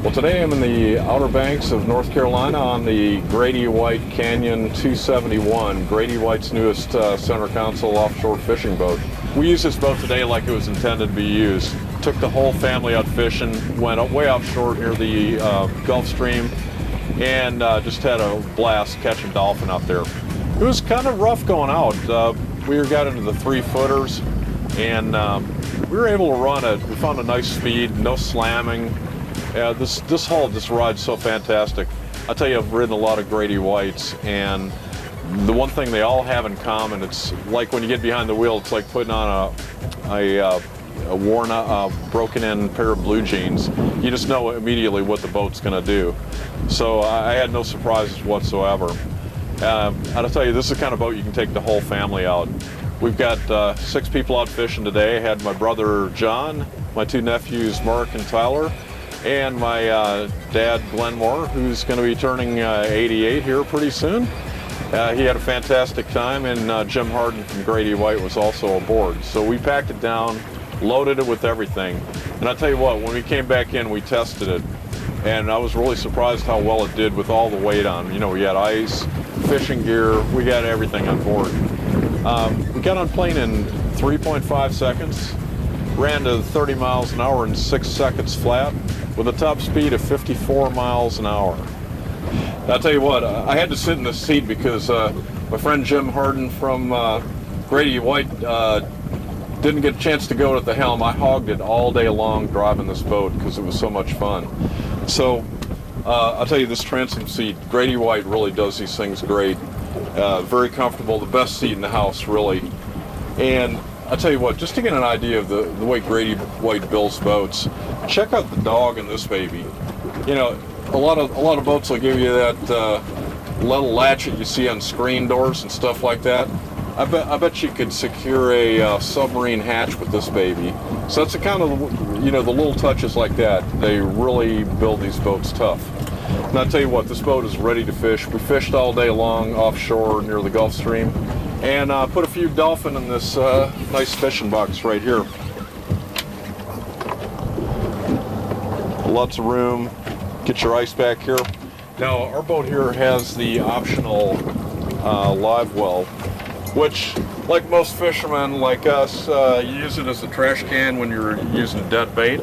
Well, today I'm in the Outer Banks of North Carolina on the Grady-White Canyon 271, Grady-White's newest center console offshore fishing boat. We used this boat today like it was intended to be used. Took the whole family out fishing, went way offshore near the Gulf Stream, and just had a blast catching dolphin out there. It was kind of rough going out. We got into the 3-footers, and we were able to run it. We found a nice speed, no slamming. This hull just rides so fantastic. I'll tell you, I've ridden a lot of Grady-Whites, and the one thing they all have in common, it's like when you get behind the wheel, it's like putting on a worn out, broken-in pair of blue jeans. You just know immediately what the boat's going to do. So I had no surprises whatsoever. I'll tell you, this is the kind of boat you can take the whole family out. We've got 6 people out fishing today. I had my brother John, my 2 nephews Mark and Tyler, and my dad Glenmore, who's going to be turning 88 here pretty soon. He had a fantastic time, and Jim Harden from Grady-White was also aboard. So we packed it down, loaded it with everything. And I'll tell you what, when we came back in, we tested it. And I was really surprised how well it did with all the weight on. You know, we had ice, fishing gear, we got everything on board. We got on plane in 3.5 seconds, ran to 30 miles an hour in 6 seconds flat, with a top speed of 54 miles an hour. I'll tell you what, I had to sit in this seat because my friend Jim Harden from Grady-White didn't get a chance to go at the helm. I hogged it all day long driving this boat because it was so much fun. So I'll tell you, this transom seat, Grady-White really does these things great. Very comfortable, the best seat in the house, really. And I'll tell you what, just to get an idea of the way Grady-White builds boats, check out the dog in this baby. You know, a lot of boats will give you that little latch that you see on screen doors and stuff like that. I bet you could secure a submarine hatch with this baby. So that's the kind of, you know, the little touches like that. They really build these boats tough. And I'll tell you what, this boat is ready to fish. We fished all day long offshore near the Gulf Stream, and put a few dolphin in this nice fishing box right here. Lots of room. Get your ice back here. Now, our boat here has the optional live well, which, like most fishermen like us, you use it as a trash can when you're using dead bait.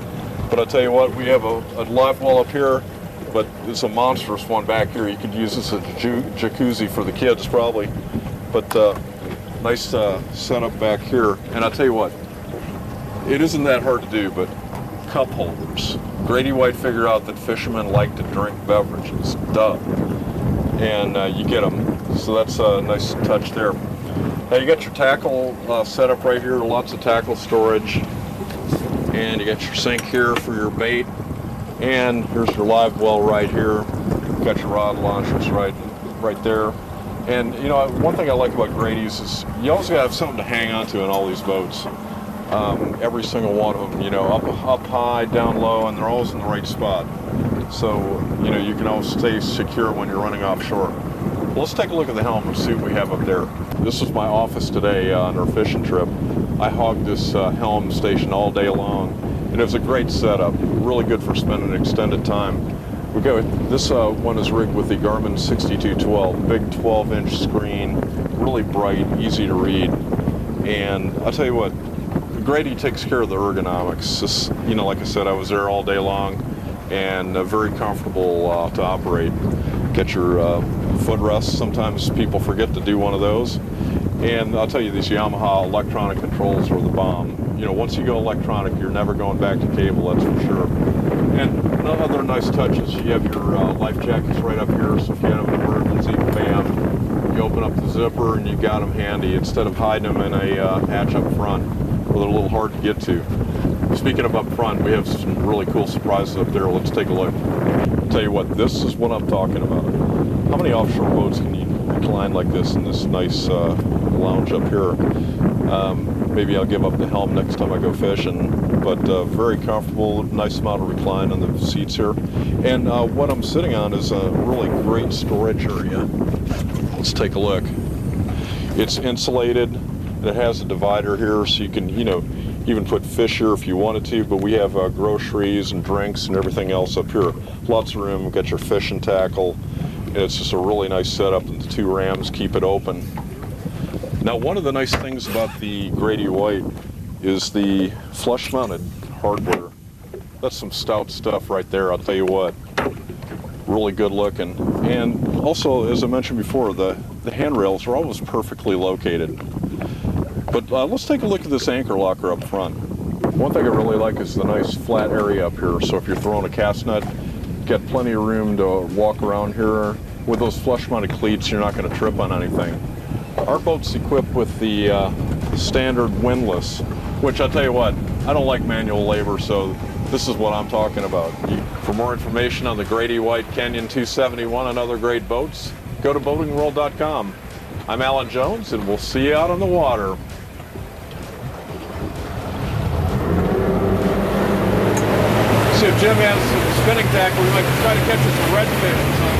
But I'll tell you what, we have a live well up here, but it's a monstrous one back here. You could use this as a jacuzzi for the kids, probably. But nice setup back here. And I'll tell you what, it isn't that hard to do, but cup holders. Grady-White figured out that fishermen like to drink beverages, duh. And you get them. So that's a nice touch there. Now you got your tackle set up right here, lots of tackle storage. And you got your sink here for your bait. And here's your live well right here. You've got your rod launchers right there. And you know, one thing I like about Grady's is you always gotta have something to hang on to in all these boats. Every single one of them, you know, up high, down low, and they're always in the right spot. So, you know, you can always stay secure when you're running offshore. Well, let's take a look at the helm and see what we have up there. This was my office today on our fishing trip. I hogged this helm station all day long, and it was a great setup, really good for spending extended time. We got this one is rigged with the Garmin 6212, big 12-inch screen, really bright, easy to read, and I'll tell you what, Grady takes care of the ergonomics. Just, you know, like I said, I was there all day long, and very comfortable to operate. Get your footrests. Sometimes people forget to do one of those. And I'll tell you, these Yamaha electronic controls are the bomb. You know, once you go electronic, you're never going back to cable, that's for sure. And other nice touches, you have your life jackets right up here, so if you have an emergency, bam, you open up the zipper and you got them handy instead of hiding them in a hatch up front where they're a little hard to get to. Speaking of up front, we have some really cool surprises up there. Let's take a look. I'll tell you what, this is what I'm talking about. How many offshore boats can you recline like this in this nice lounge up here? Maybe I'll give up the helm next time I go fishing, but very comfortable, nice amount of recline on the seats here. And what I'm sitting on is a really great storage area. Let's take a look. It's insulated. It has a divider here, so you can, you know, even put fish here if you wanted to, but we have groceries and drinks and everything else up here. Lots of room, got your fishing tackle, and it's just a really nice setup, and the two rams keep it open. Now, one of the nice things about the Grady-White is the flush-mounted hardware. That's some stout stuff right there, I'll tell you what. Really good looking. And also, as I mentioned before, the handrails are always perfectly located. But let's take a look at this anchor locker up front. One thing I really like is the nice flat area up here. So if you're throwing a cast net, get plenty of room to walk around here. With those flush-mounted cleats, you're not going to trip on anything. Our boat's equipped with the standard windlass, which I'll tell you what, I don't like manual labor, so this is what I'm talking about. For more information on the Grady-White Canyon 271 and other great boats, go to boatingworld.com. I'm Alan Jones, and we'll see you out on the water. See if Jim has some spinning tackle, we might try to catch us some redfish.